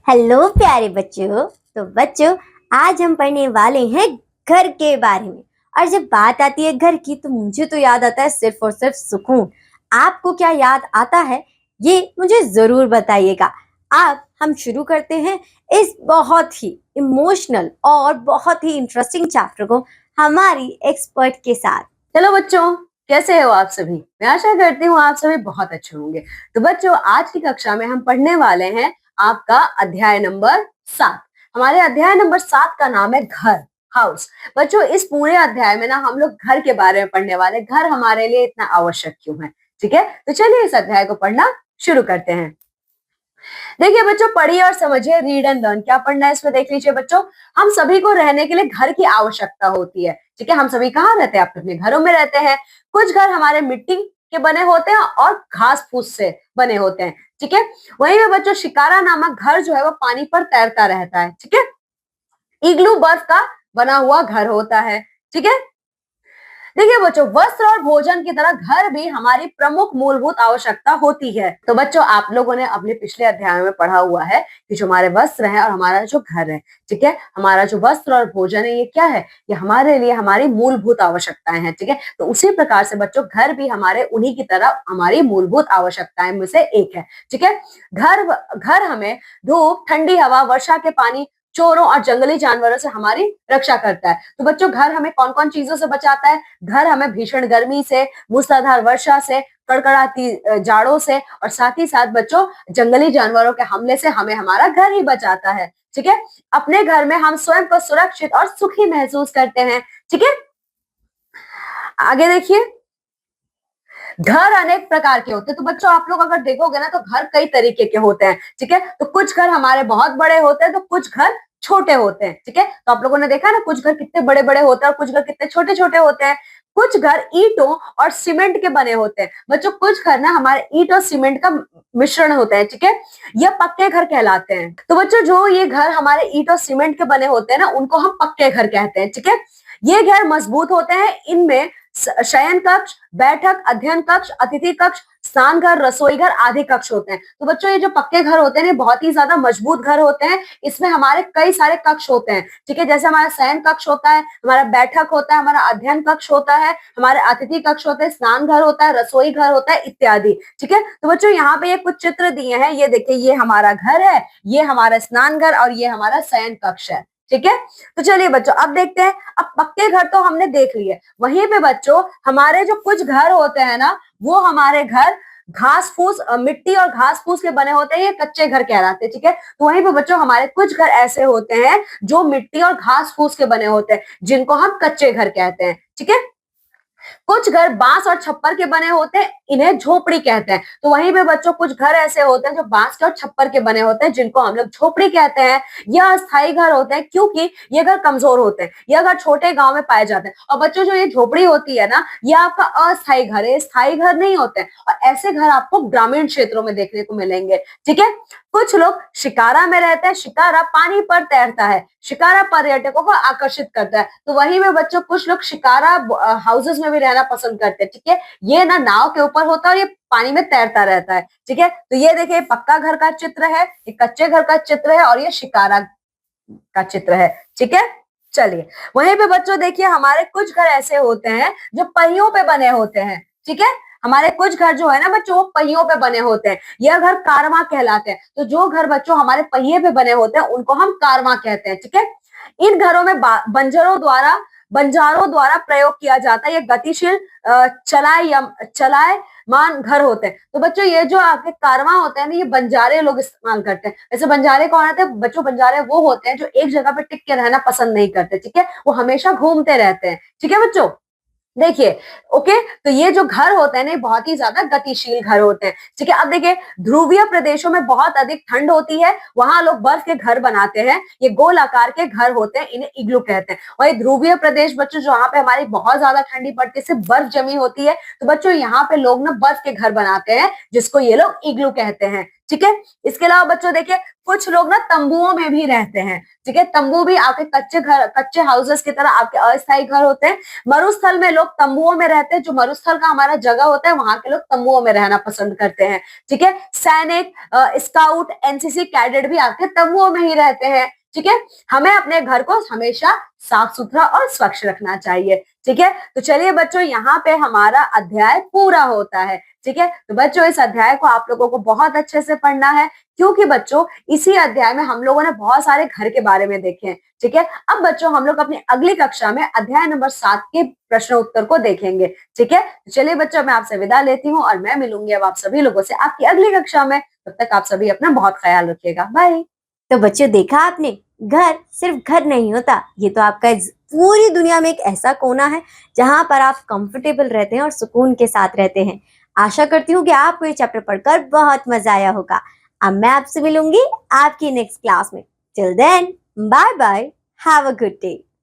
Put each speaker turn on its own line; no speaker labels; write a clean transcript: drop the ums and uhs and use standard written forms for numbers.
Hello प्यारे बच्चों। तो बच्चों, आज हम पढ़ने वाले हैं घर के बारे में। और जब बात आती है घर की तो मुझे तो याद आता है सिर्फ और सिर्फ सुकून। आपको क्या याद आता है ये मुझे जरूर बताइएगा। अब हम शुरू करते हैं इस बहुत ही इमोशनल और बहुत ही इंटरेस्टिंग चैप्टर को हमारी एक्सपर्ट के साथ।
हेलो बच्चों, कैसे हो आप सभी। मैं आशा करती हूँ आप सभी बहुत अच्छे होंगे। तो बच्चों, आज की कक्षा में हम पढ़ने वाले हैं आपका अध्याय नंबर 7। हमारे अध्याय नंबर 7 का नाम है घर, हाउस। बच्चों, इस पूरे अध्याय में ना हम लोग घर के बारे में पढ़ने वाले। घर हमारे लिए इतना आवश्यक क्यों है, ठीक है। तो चलिए इस अध्याय को पढ़ना शुरू करते हैं। देखिए बच्चों, पढ़िए और समझिए, रीड एंड लर्न। क्या पढ़ना है इसमें देख लीजिए बच्चों। हम सभी को रहने के लिए घर की आवश्यकता होती है, ठीक है। हम सभी कहाँ रहते हैं? अपने घरों में रहते हैं। कुछ घर हमारे मिट्टी के बने होते हैं और घास फूस से बने होते हैं, ठीक है। वहीं पे बच्चों, शिकारा नामक घर जो है वो पानी पर तैरता रहता है, ठीक है। इग्लू बर्फ का बना हुआ घर होता है, ठीक है। देखिए बच्चों, वस्त्र और भोजन की तरह घर भी हमारी प्रमुख मूलभूत आवश्यकता होती है। तो बच्चों, आप लोगों ने अपने पिछले अध्याय में पढ़ा हुआ है कि जो हमारे वस्त्र है और हमारा जो घर है, ठीक है, हमारा जो वस्त्र और भोजन है ये क्या है? ये हमारे लिए हमारी मूलभूत आवश्यकताएं हैं, ठीक है। तो उसी प्रकार से बच्चों, घर भी हमारे उन्हीं की तरह हमारी मूलभूत आवश्यकताएं में से एक है, ठीक है। घर घर हमें धूप, ठंडी हवा, वर्षा के पानी, चोरों और जंगली जानवरों से हमारी रक्षा करता है। तो बच्चों, घर हमें कौन कौन चीजों से बचाता है? घर हमें भीषण गर्मी से, मूसलाधार वर्षा से, कड़कड़ाती जाड़ों से, और साथ ही साथ बच्चों, जंगली जानवरों के हमले से हमें हमारा घर ही बचाता है, ठीक है। अपने घर में हम स्वयं को सुरक्षित और सुखी महसूस करते हैं, ठीक है। आगे देखिए, घर अनेक प्रकार के होते हैं। तो बच्चों, आप लोग अगर देखोगे ना तो घर कई तरीके के होते हैं, ठीक है। तो कुछ घर हमारे बहुत बड़े होते हैं तो कुछ घर छोटे होते हैं, ठीक है। तो आप लोगों ने देखा ना, कुछ घर कितने बड़े बड़े होते हैं और कुछ घर कितने छोटे छोटे होते हैं। कुछ घर ईंटों और सीमेंट के बने होते हैं। बच्चों, कुछ घर ना हमारे ईंट और सीमेंट का मिश्रण होता है, ठीक है। यह पक्के घर कहलाते हैं। तो बच्चों, जो ये घर हमारे ईंट और सीमेंट के बने होते हैं ना, उनको हम पक्के घर कहते हैं, ठीक है। ये घर मजबूत होते हैं। इनमें शयन कक्ष, बैठक, अध्ययन कक्ष, अतिथि कक्ष, स्नान घर, रसोई घर आदि कक्ष होते हैं। तो बच्चों, ये जो पक्के घर होते हैं बहुत ही ज्यादा मजबूत घर होते हैं। इसमें हमारे कई सारे कक्ष होते हैं, ठीक है। जैसे हमारा शयन कक्ष होता है, हमारा बैठक होता है, हमारा अध्ययन कक्ष होता है, हमारे अतिथि कक्ष होते हैं, स्नान घर होता है, रसोई घर होता है, इत्यादि, ठीक है। तो बच्चों, यहाँ पे ये कुछ चित्र दिए हैं। ये देखिए, ये हमारा घर है, ये हमारा स्नान घर और ये हमारा शयन कक्ष है, ठीक है। तो चलिए बच्चों, अब देखते हैं। अब पक्के घर तो हमने देख लिए। वहीं पे बच्चों, हमारे जो कुछ घर होते हैं ना, वो हमारे घर घास फूस, मिट्टी और घास फूस के बने होते हैं। ये कच्चे घर कहलाते हैं, ठीक है। तो वहीं पे बच्चों, हमारे कुछ घर ऐसे होते हैं जो मिट्टी और घास फूस के बने होते हैं, जिनको हम कच्चे घर कहते हैं, ठीक है। कुछ घर बांस और छप्पर के बने होते हैं, इन्हें झोपड़ी कहते हैं। तो वहीं पे बच्चों, कुछ घर ऐसे होते हैं जो बांस के और छप्पर के बने होते हैं, जिनको हम लोग झोपड़ी कहते हैं। यह अस्थायी घर होते हैं क्योंकि ये घर कमजोर होते हैं। यह घर छोटे गांव में पाए जाते हैं। और बच्चों, जो ये झोपड़ी होती है ना, ये आपका अस्थायी घर है, स्थायी घर नहीं होते हैं। और ऐसे घर आपको ग्रामीण क्षेत्रों में देखने को मिलेंगे, ठीक है। कुछ लोग शिकारा में रहते हैं। शिकारा पानी पर तैरता है। शिकारा पर्यटकों को आकर्षित करता है। तो वहीं में बच्चों, कुछ लोग शिकारा हाउसेस में भी रहना पसंद करते हैं, ठीक है। ये ना नाव के ऊपर होता है और ये पानी में तैरता रहता है, ठीक है। तो ये देखिए, पक्का घर का चित्र है, ये कच्चे घर का चित्र है और ये शिकारा का चित्र है, ठीक है। चलिए, वहीं पे बच्चों देखिए, हमारे कुछ घर ऐसे होते हैं जो पहियों पे बने होते हैं, ठीक है। हमारे कुछ घर जो है ना बच्चों, वो पहियों पे बने होते हैं। यह घर कारवां कहलाते हैं। तो जो घर बच्चों हमारे पहिए पे बने होते हैं उनको हम कारवां कहते हैं, ठीक है। इन घरों में बंजारों द्वारा प्रयोग किया जाता है। ये गतिशील चलायमान घर होते हैं। तो बच्चों, ये जो आपके कारवां होते हैं ना, ये बंजारे लोग इस्तेमाल करते हैं। ऐसे बंजारे कौन होते हैं बच्चों? बंजारे वो होते हैं जो एक जगह पे टिक के रहना पसंद नहीं करते, ठीक है। वो हमेशा घूमते रहते हैं, ठीक है बच्चों। देखिए, ओके। तो ये जो घर होते हैं ना, बहुत ही ज्यादा गतिशील घर होते हैं, ठीक है। अब देखिए, ध्रुवीय प्रदेशों में बहुत अधिक ठंड होती है, वहां लोग बर्फ के घर बनाते हैं। ये गोल आकार के घर होते हैं, इन्हें इग्लू कहते हैं। और ये ध्रुवीय प्रदेश बच्चों, जहाँ पे हमारी बहुत ज्यादा ठंडी पड़ती है, सिर्फ बर्फ जमी होती है, तो बच्चों यहाँ पे लोग ना बर्फ के घर बनाते हैं, जिसको ये लोग इग्लू कहते हैं, ठीक है। इसके अलावा बच्चों देखिए कुछ लोग ना तंबुओं में भी रहते हैं, ठीक है। तंबू भी आपके कच्चे घर, कच्चे हाउसेस की तरह आपके अस्थायी घर होते हैं। मरुस्थल में लोग तंबुओं में रहते हैं, जो मरुस्थल का हमारा जगह होता है वहां के लोग तंबुओं में रहना पसंद करते हैं, ठीक है। सैनिक, स्काउट, एनसीसी कैडेट भी आपके तंबुओं में ही रहते हैं, ठीक है। हमें अपने घर को हमेशा साफ सुथरा और स्वच्छ रखना चाहिए, ठीक है। तो चलिए बच्चों, यहाँ पे हमारा अध्याय पूरा होता है, ठीक है। तो बच्चों इस अध्याय को आप लोगों को बहुत अच्छे से पढ़ना है, क्योंकि बच्चों इसी अध्याय में हम लोगों ने बहुत सारे घर के बारे में देखे हैं, ठीक है। अब बच्चों हम लोग अपनी अगली कक्षा में अध्याय नंबर 7 के प्रश्न उत्तर को देखेंगे, ठीक है। तो चलिए बच्चों, मैं आपसे विदा लेती हूँ और मैं मिलूंगी अब आप सभी लोगों से आपकी अगली कक्षा में। तब तक आप सभी अपना बहुत ख्याल रखिएगा। बाय।
तो बच्चों देखा आपने, घर सिर्फ घर नहीं होता, ये तो आपका पूरी दुनिया में एक ऐसा कोना है जहां पर आप कंफर्टेबल रहते हैं और सुकून के साथ रहते हैं। आशा करती हूँ कि आपको ये चैप्टर पढ़कर बहुत मजा आया होगा। अब मैं आपसे मिलूंगी आपकी नेक्स्ट क्लास में। Till then, bye bye, have a good day.